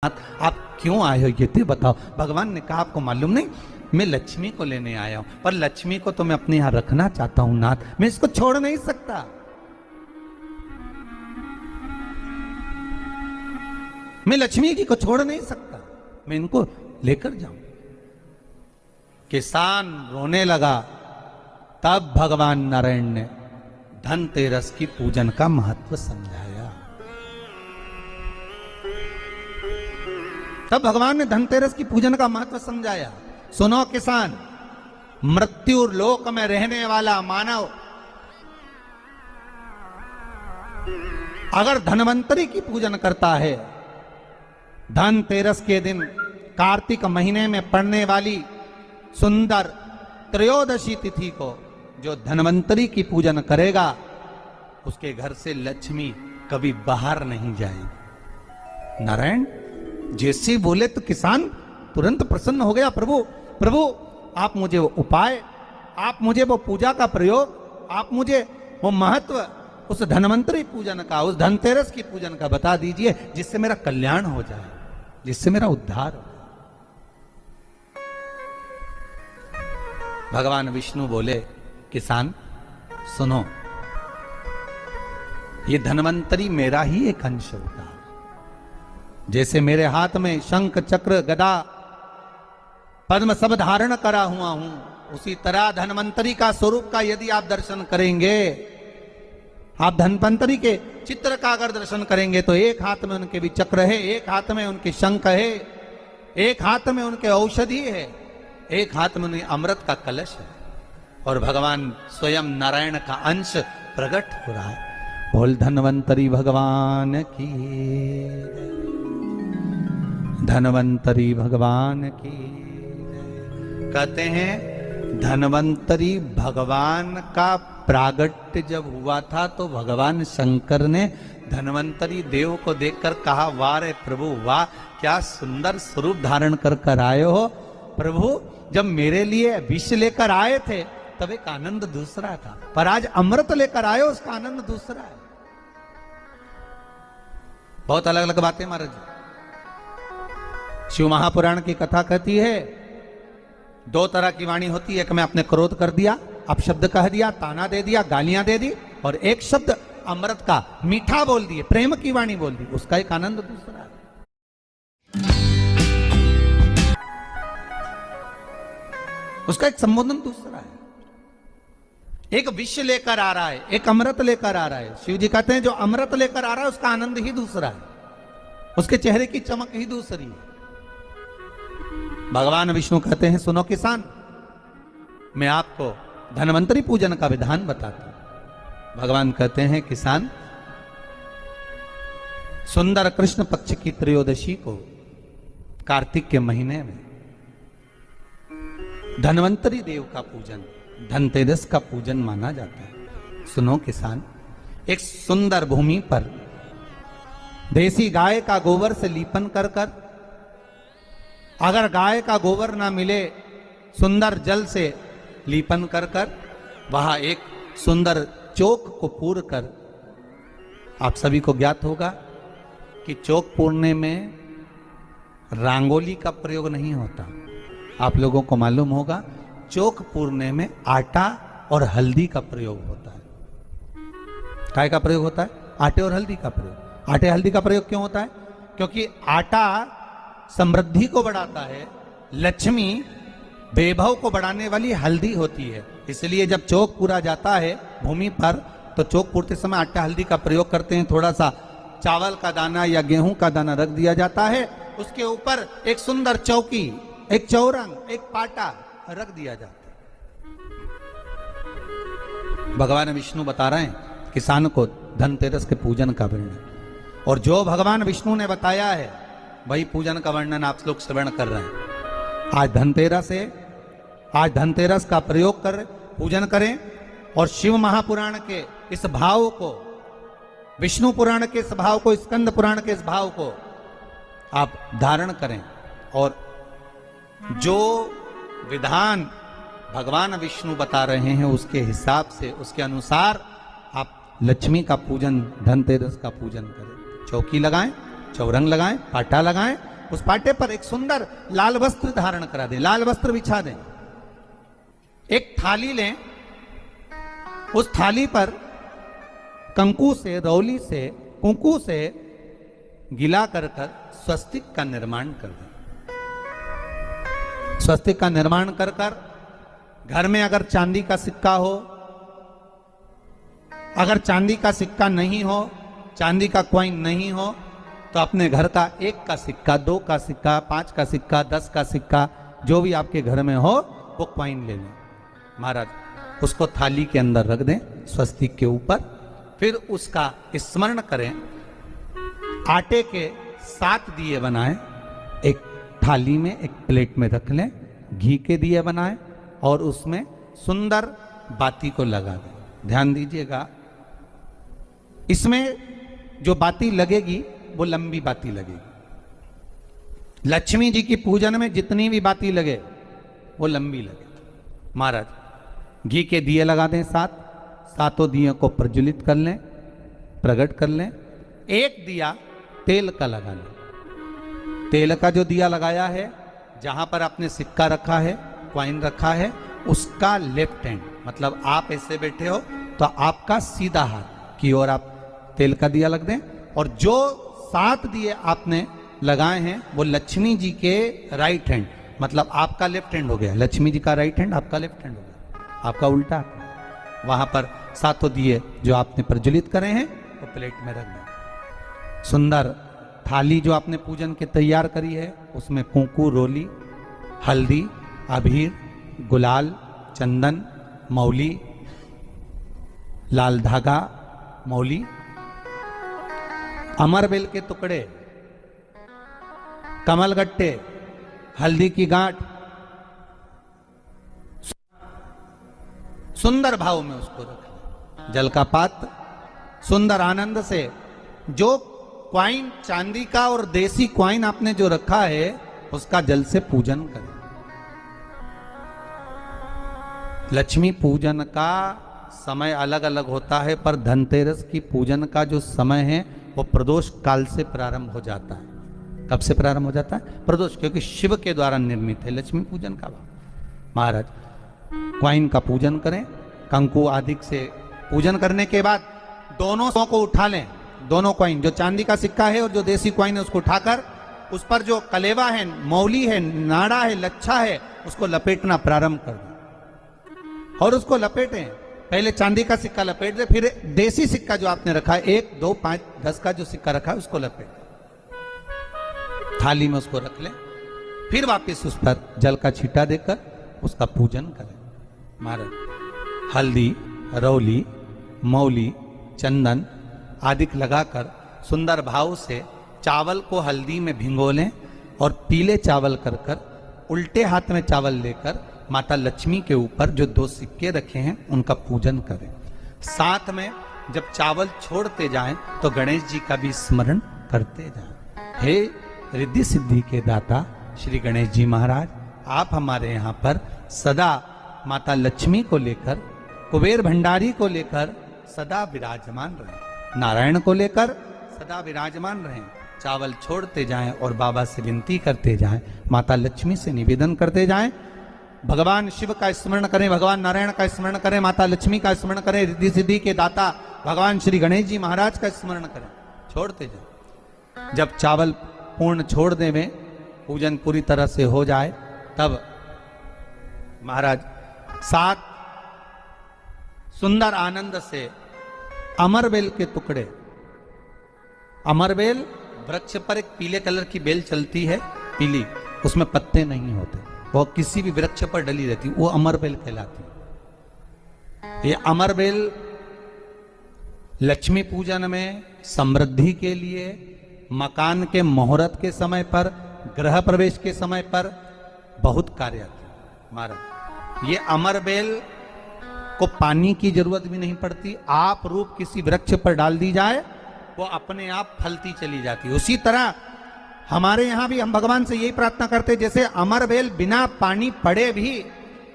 आप क्यों आए हो ये तो बताओ। भगवान ने कहा आपको मालूम नहीं, मैं लक्ष्मी को लेने आया हूं, पर लक्ष्मी को तो मैं अपने यहां रखना चाहता हूं नाथ, मैं इसको छोड़ नहीं सकता। मैं लक्ष्मी जी को छोड़ नहीं सकता, मैं इनको लेकर जाऊं। किसान रोने लगा। तब भगवान नारायण ने धनतेरस की पूजन का महत्व समझाया। तब भगवान ने धनतेरस की पूजन का महत्व समझाया। सुनो किसान, मृत्यु लोक में रहने वाला मानव अगर धनवंतरी की पूजन करता है, धनतेरस के दिन कार्तिक महीने में पड़ने वाली सुंदर त्रयोदशी तिथि को जो धनवंतरी की पूजन करेगा, उसके घर से लक्ष्मी कभी बाहर नहीं जाएगी। नारायण जैसे बोले तो किसान तुरंत प्रसन्न हो गया। प्रभु प्रभु आप मुझे वो उपाय, आप मुझे वो पूजा का प्रयोग, आप मुझे वो महत्व उस धनवंतरी पूजन का, उस धनतेरस की पूजन का बता दीजिए, जिससे मेरा कल्याण हो जाए, जिससे मेरा उद्धार हो। भगवान विष्णु बोले, किसान सुनो, ये धनवंतरी मेरा ही एक अंश होता है। जैसे मेरे हाथ में शंख चक्र गदा पद्म सब धारण करा हुआ हूं, उसी तरह धनवंतरी का स्वरूप का यदि आप दर्शन करेंगे, आप धनवंतरी के चित्र का अगर दर्शन करेंगे, तो एक हाथ में उनके भी चक्र है, एक हाथ में उनके शंख है, एक हाथ में उनके औषधि है, एक हाथ में उनके अमृत का कलश है, और भगवान स्वयं नारायण का अंश प्रकट हो रहा है। बोल धनवंतरी भगवान की, धनवंतरी भगवान की। कहते हैं धनवंतरी भगवान का प्रागट्य जब हुआ था, तो भगवान शंकर ने धनवंतरी देव को देखकर कहा, वाह रे प्रभु वाह, क्या सुंदर स्वरूप धारण कर आए हो प्रभु। जब मेरे लिए विष लेकर आए थे तब एक आनंद दूसरा था, पर आज अमृत लेकर आए हो, उसका आनंद दूसरा है। बहुत अलग अलग बातें महाराज। शिव महापुराण की कथा कहती है, दो तरह की वाणी होती है। एक में आपने क्रोध कर दिया, अपशब्द कह दिया, ताना दे दिया, गालियां दे दी, और एक शब्द अमृत का मीठा बोल दिए, प्रेम की वाणी बोल दी, उसका एक आनंद दूसरा है। उसका एक संबोधन दूसरा है। एक विष लेकर आ रहा है, एक अमृत लेकर आ रहा है। शिव जी कहते हैं जो अमृत लेकर आ रहा है उसका आनंद ही दूसरा है, उसके चेहरे की चमक ही दूसरी है। भगवान विष्णु कहते हैं, सुनो किसान, मैं आपको धनवंतरी पूजन का विधान बताता हूं। भगवान कहते हैं, किसान सुंदर कृष्ण पक्ष की त्रयोदशी को कार्तिक के महीने में धनवंतरी देव का पूजन, धनतेरस का पूजन माना जाता है। सुनो किसान, एक सुंदर भूमि पर देसी गाय का गोबर से लीपन कर कर, अगर गाय का गोबर ना मिले, सुंदर जल से लीपन कर कर, वहां एक सुंदर चौक को पूर कर, आप सभी को ज्ञात होगा कि चौक पूरने में रंगोली का प्रयोग नहीं होता। आप लोगों को मालूम होगा, चौक पूरने में आटा और हल्दी का प्रयोग होता है। काय का प्रयोग होता है? आटे और हल्दी का प्रयोग। आटे हल्दी का प्रयोग क्यों होता है? क्योंकि आटा समृद्धि को बढ़ाता है, लक्ष्मी वैभव को बढ़ाने वाली हल्दी होती है। इसलिए जब चौक पूरा जाता है भूमि पर, तो चौक पूरते समय आटा हल्दी का प्रयोग करते हैं। थोड़ा सा चावल का दाना या गेहूं का दाना रख दिया जाता है, उसके ऊपर एक सुंदर चौकी, एक चौरंग, एक पाटा रख दिया जाता है। भगवान विष्णु बता रहे हैं किसान को धनतेरस के पूजन का वर्णन, और जो भगवान विष्णु ने बताया है वही पूजन का वर्णन आप लोग श्रवण कर रहे हैं। आज धनतेरस है, आज धनतेरस का प्रयोग कर पूजन करें, और शिव महापुराण के इस भाव को, विष्णु पुराण के इस भाव को, स्कंद पुराण के इस भाव को आप धारण करें, और जो विधान भगवान विष्णु बता रहे हैं उसके हिसाब से, उसके अनुसार आप लक्ष्मी का पूजन, धनतेरस का पूजन करें। चौकी लगाएं, चौरंग लगाएं, पाटा लगाएं, उस पाटे पर एक सुंदर लाल वस्त्र धारण करा दें, लाल वस्त्र बिछा दें। एक थाली लें, उस थाली पर कंकु से, रौली से, कुंकू से गिला कर स्वस्तिक का निर्माण कर दें। स्वस्तिक का निर्माण कर घर में अगर चांदी का सिक्का हो, अगर चांदी का सिक्का नहीं हो, चांदी का कॉइन नहीं हो, तो अपने घर का 1 का सिक्का, 2 का सिक्का, 5 का सिक्का, 10 का सिक्का, जो भी आपके घर में हो वो कॉइन ले लें महाराज, उसको थाली के अंदर रख दें स्वस्तिक के ऊपर। फिर उसका स्मरण करें, आटे के 7 दिए बनाएं, एक थाली में, एक प्लेट में रख लें, घी के दिए बनाएं और उसमें सुंदर बाती को लगा दें। ध्यान दीजिएगा, इसमें जो बाती लगेगी वो लंबी बाती लगेगी। लक्ष्मी जी की पूजन में जितनी भी बाती लगे वो लंबी लगे। महाराज घी के दिए लगा दें 7, सातों दियों को प्रज्वलित कर लें, प्रकट कर लें। एक दिया तेल का लगा लें। तेल का जो दिया लगाया है, जहां पर आपने सिक्का रखा है, कॉइन रखा है, उसका लेफ्ट हैंड, मतलब आप ऐसे बैठे हो तो आपका सीधा हाथ की ओर आप तेल का दिया लग दें। और जो 7 दिए आपने लगाए हैं वो लक्ष्मी जी के राइट हैंड, मतलब आपका लेफ्ट हैंड हो गया, लक्ष्मी जी का राइट हैंड, आपका लेफ्ट हैंड हो गया, आपका उल्टा। वहां पर 7 दिए जो आपने प्रज्वलित करे हैं वो प्लेट में रख दें। सुंदर थाली जो आपने पूजन के तैयार करी है, उसमें कुंकू, रोली, हल्दी, अबीर, गुलाल, चंदन, मौली, लाल धागा, मौली, अमरबेल के टुकड़े, कमलगट्टे, हल्दी की गांठ, सुंदर भाव में उसको रखें। जल का पात्र सुंदर आनंद से, जो क्वाइन चांदी का और देसी क्वाइन आपने जो रखा है उसका जल से पूजन करें। लक्ष्मी पूजन का समय अलग अलग होता है, पर धनतेरस की पूजन का जो समय है वो प्रदोष काल से प्रारंभ हो जाता है। कब से प्रारंभ हो जाता है? प्रदोष, क्योंकि शिव के द्वारा निर्मित है लक्ष्मी पूजन का भाव। महाराज क्वाइन का पूजन करें, कंकु आदि से पूजन करने के बाद दोनों को उठा लें। दोनों क्वाइन, जो चांदी का सिक्का है और जो देसी क्वाइन है, उसको उठाकर उस पर जो कलेवा है, मौली है, नाड़ा है, लच्छा है, उसको लपेटना प्रारंभ कर दें और उसको लपेटें। पहले चांदी का सिक्का लपेट दे, फिर देसी सिक्का जो आपने रखा है, 1, 2, 5, 10 का जो सिक्का रखा है उसको लपेट, थाली में उसको रख लें। फिर वापस उस पर जल का छींटा देकर उसका पूजन करें। महाराज हल्दी, रौली, मौली, चंदन आदि लगाकर सुंदर भाव से चावल को हल्दी में भिगो लें और पीले चावल कर उल्टे हाथ में चावल लेकर माता लक्ष्मी के ऊपर जो 2 सिक्के रखे हैं उनका पूजन करें। साथ में जब चावल छोड़ते जाएं तो गणेश जी का भी स्मरण करते जाएं। हे रिद्धि सिद्धि के दाता श्री गणेश जी महाराज, आप हमारे यहाँ पर सदा माता लक्ष्मी को लेकर, कुबेर भंडारी को लेकर सदा विराजमान रहें, नारायण को लेकर सदा विराजमान रहें। चावल छोड़ते जाएं और बाबा से विनती करते जाएं, माता लक्ष्मी से निवेदन करते जाएं। भगवान शिव का स्मरण करें, भगवान नारायण का स्मरण करें, माता लक्ष्मी का स्मरण करें, रिद्धि सिद्धि के दाता भगवान श्री गणेश जी महाराज का स्मरण करें। छोड़ते जाएं। जब चावल पूर्ण छोड़ देवें, पूजन पूरी तरह से हो जाए, तब महाराज 7 सुंदर आनंद से अमरबेल के टुकड़े, अमरबेल वृक्ष पर एक पीले कलर की बेल चलती है, पीली, उसमें पत्ते नहीं होते, वो किसी भी वृक्ष पर डली रहती, वो अमरबेल कहलाती है। ये अमरबेल लक्ष्मी पूजन में, समृद्धि के लिए, मकान के मुहूर्त के समय पर, गृह प्रवेश के समय पर बहुत कार्य आती है। महाराज ये अमरबेल को पानी की जरूरत भी नहीं पड़ती, आप रूप किसी वृक्ष पर डाल दी जाए वो अपने आप फलती चली जाती है। उसी तरह हमारे यहां भी हम भगवान से यही प्रार्थना करते, जैसे अमरबेल बिना पानी पड़े भी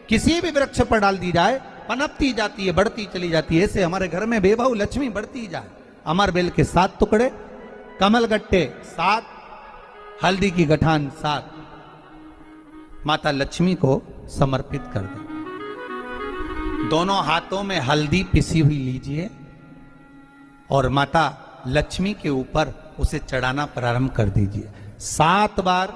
किसी भी वृक्ष पर डाल दी जाए पनपती जाती है, बढ़ती चली जाती है। ऐसे हमारे घर में बेबहू लक्ष्मी बढ़ती जाए। अमरबेल के 7 टुकड़े, कमलगट्टे 7, हल्दी की गठान 7 माता लक्ष्मी को समर्पित कर दें। दोनों हाथों में हल्दी पिसी हुई लीजिए और माता लक्ष्मी के ऊपर उसे चढ़ाना प्रारंभ कर दीजिए। 7 बार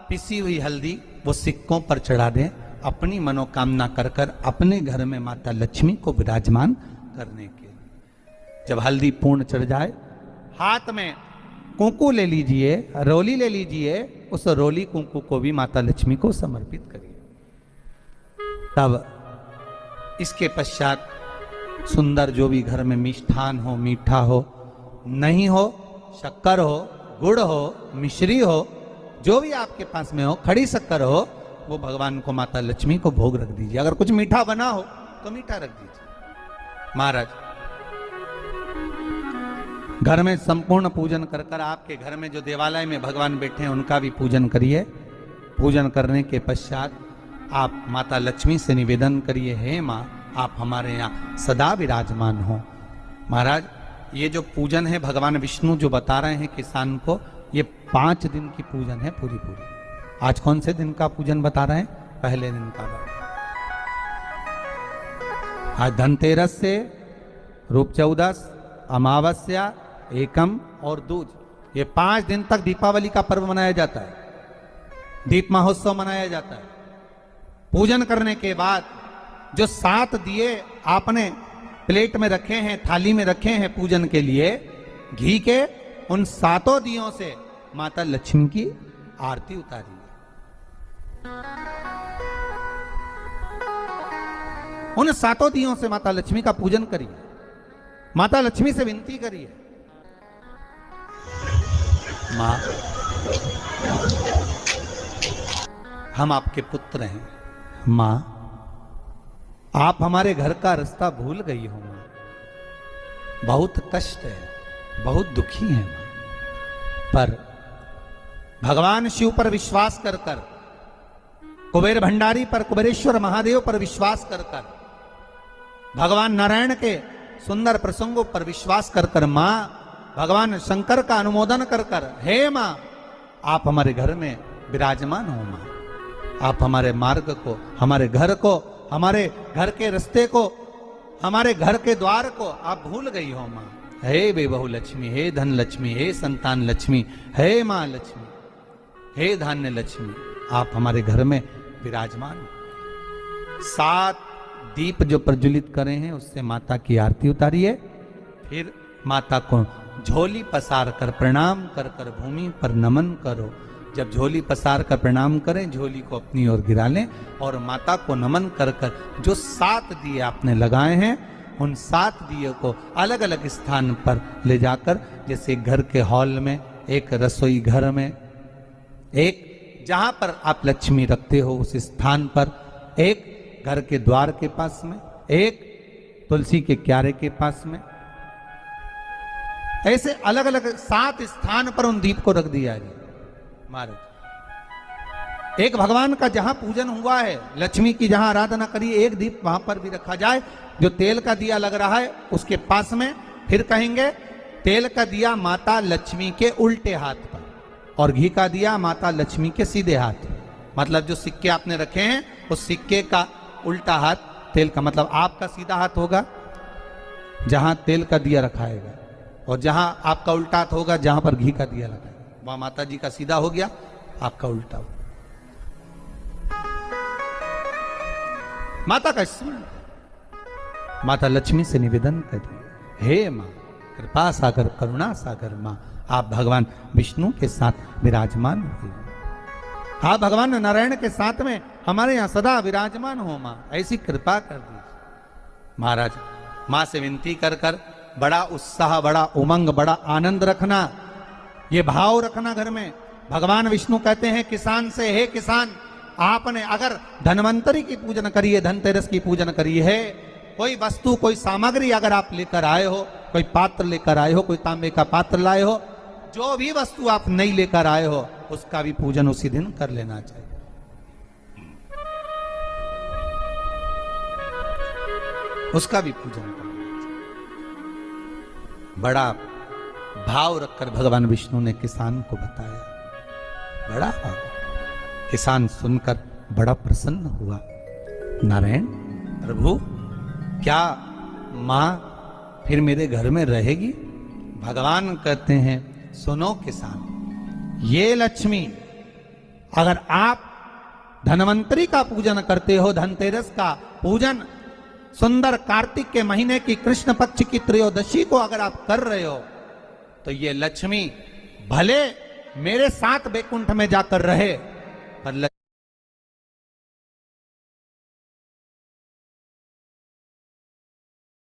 पिसी हुई हल्दी वो सिक्कों पर चढ़ा दें, अपनी मनोकामना कर कर अपने घर में माता लक्ष्मी को विराजमान करने के। जब हल्दी पूर्ण चढ़ जाए, हाथ में कुंकू ले लीजिए, रोली ले लीजिए, उस रोली कुंकू को भी माता लक्ष्मी को समर्पित करिए। तब इसके पश्चात सुंदर जो भी घर में मिष्ठान हो, मीठा हो, नहीं हो, शक्कर हो, गुड़ हो, मिश्री हो, जो भी आपके पास में हो, खड़ी शक्कर हो, वो भगवान को माता लक्ष्मी को भोग रख दीजिए। अगर कुछ मीठा बना हो तो मीठा रख दीजिए। महाराज घर में संपूर्ण पूजन कर कर आपके घर में जो देवालय में भगवान बैठे हैं उनका भी पूजन करिए। पूजन करने के पश्चात आप माता लक्ष्मी से निवेदन करिए, हे माँ आप हमारे यहाँ सदा विराजमान हो। महाराज ये जो पूजन है भगवान विष्णु जो बता रहे हैं किसान को, ये 5 दिन की पूजन है पूरी। आज कौन से दिन का पूजन बता रहे हैं? पहले दिन का। आज धनतेरस से रूप चौदस, अमावस्या, एकम और दूज, ये 5 दिन तक दीपावली का पर्व मनाया जाता है, दीप महोत्सव मनाया जाता है। पूजन करने के बाद जो 7 दिए आपने प्लेट में रखे हैं, थाली में रखे हैं पूजन के लिए, घी के, उन 7 दियों से माता लक्ष्मी की आरती उतारिए। उन 7 दियों से माता लक्ष्मी का पूजन करिए। माता लक्ष्मी से विनती करिए, माँ हम आपके पुत्र हैं, माँ आप हमारे घर का रास्ता भूल गई हो, माँ बहुत कष्ट है, बहुत दुखी है माँ। पर भगवान शिव पर विश्वास कर कर, कुबेर भंडारी पर, कुबेरेश्वर महादेव पर विश्वास कर कर, भगवान नारायण के सुंदर प्रसंगों पर विश्वास कर कर, माँ भगवान शंकर का अनुमोदन कर कर, हे माँ आप हमारे घर में विराजमान हो, माँ आप हमारे मार्ग को, हमारे घर को, हमारे घर के रास्ते को, हमारे घर के द्वार को आप भूल गई हो माँ। हे बेबहू लक्ष्मी, हे धन लक्ष्मी, हे संतान लक्ष्मी, हे माँ लक्ष्मी, हे धान्य लक्ष्मी, आप हमारे घर में विराजमान हो। 7 दीप जो प्रज्वलित करे हैं उससे माता की आरती उतारिए। फिर माता को झोली पसार कर प्रणाम कर कर भूमि पर नमन करो। जब झोली पसार कर प्रणाम करें, झोली को अपनी ओर गिरा लें और माता को नमन कर कर जो 7 दिए आपने लगाए हैं, उन 7 दिए को अलग अलग स्थान पर ले जाकर, जैसे घर के हॉल में, एक रसोई घर में, एक जहां पर आप लक्ष्मी रखते हो उस स्थान पर, एक घर के द्वार के पास में, एक तुलसी के क्यारे के पास में, ऐसे अलग अलग 7 स्थान पर उन दीप को रख दिया है महाराज। एक भगवान का जहां पूजन हुआ है, लक्ष्मी की जहां आराधना करी, एक दीप वहां पर भी रखा जाए। जो तेल का दिया लग रहा है उसके पास में, फिर कहेंगे तेल का दिया माता लक्ष्मी के उल्टे हाथ पर और घी का दिया माता लक्ष्मी के सीधे हाथ। मतलब जो सिक्के आपने रखे हैं उस सिक्के का उल्टा हाथ तेल का, मतलब आपका सीधा हाथ होगा जहां तेल का दिया रखाएगा, और जहां आपका उल्टा हाथ होगा जहां पर घी का दिया लगा, वहां माता जी का सीधा हो गया, आपका उल्टा हो। माता का स्मरण, माता लक्ष्मी से निवेदन करिए, हे मां कृपा सागर, करुणा सागर मां, आप भगवान विष्णु के साथ विराजमान हुए, आप भगवान नारायण के साथ में हमारे यहां सदा विराजमान हो मां, ऐसी कृपा कर दीजिए। महाराज मां से विनती कर कर बड़ा उत्साह, बड़ा उमंग, बड़ा आनंद रखना, ये भाव रखना घर में। भगवान विष्णु कहते हैं किसान से, हे किसान आपने अगर धनवंतरी की पूजन करी है, धनतेरस की पूजन करी है, कोई वस्तु, कोई सामग्री अगर आप लेकर आए हो, कोई पात्र लेकर आए हो, कोई तांबे का पात्र लाए हो, जो भी वस्तु आप नहीं लेकर आए हो उसका भी पूजन उसी दिन कर लेना चाहिए। उसका भी पूजन करना चाहिए। बड़ा भाव रखकर भगवान विष्णु ने किसान को बताया। बड़ा भाग। किसान सुनकर बड़ा प्रसन्न हुआ। नारायण प्रभु, क्या मां फिर मेरे घर में रहेगी? भगवान कहते हैं, सुनो किसान, ये लक्ष्मी, अगर आप धनवंतरी का पूजन करते हो, धनतेरस का पूजन सुंदर कार्तिक के महीने की कृष्ण पक्ष की त्रयोदशी को अगर आप कर रहे हो, तो ये लक्ष्मी भले मेरे साथ बैकुंठ में जाकर रहे,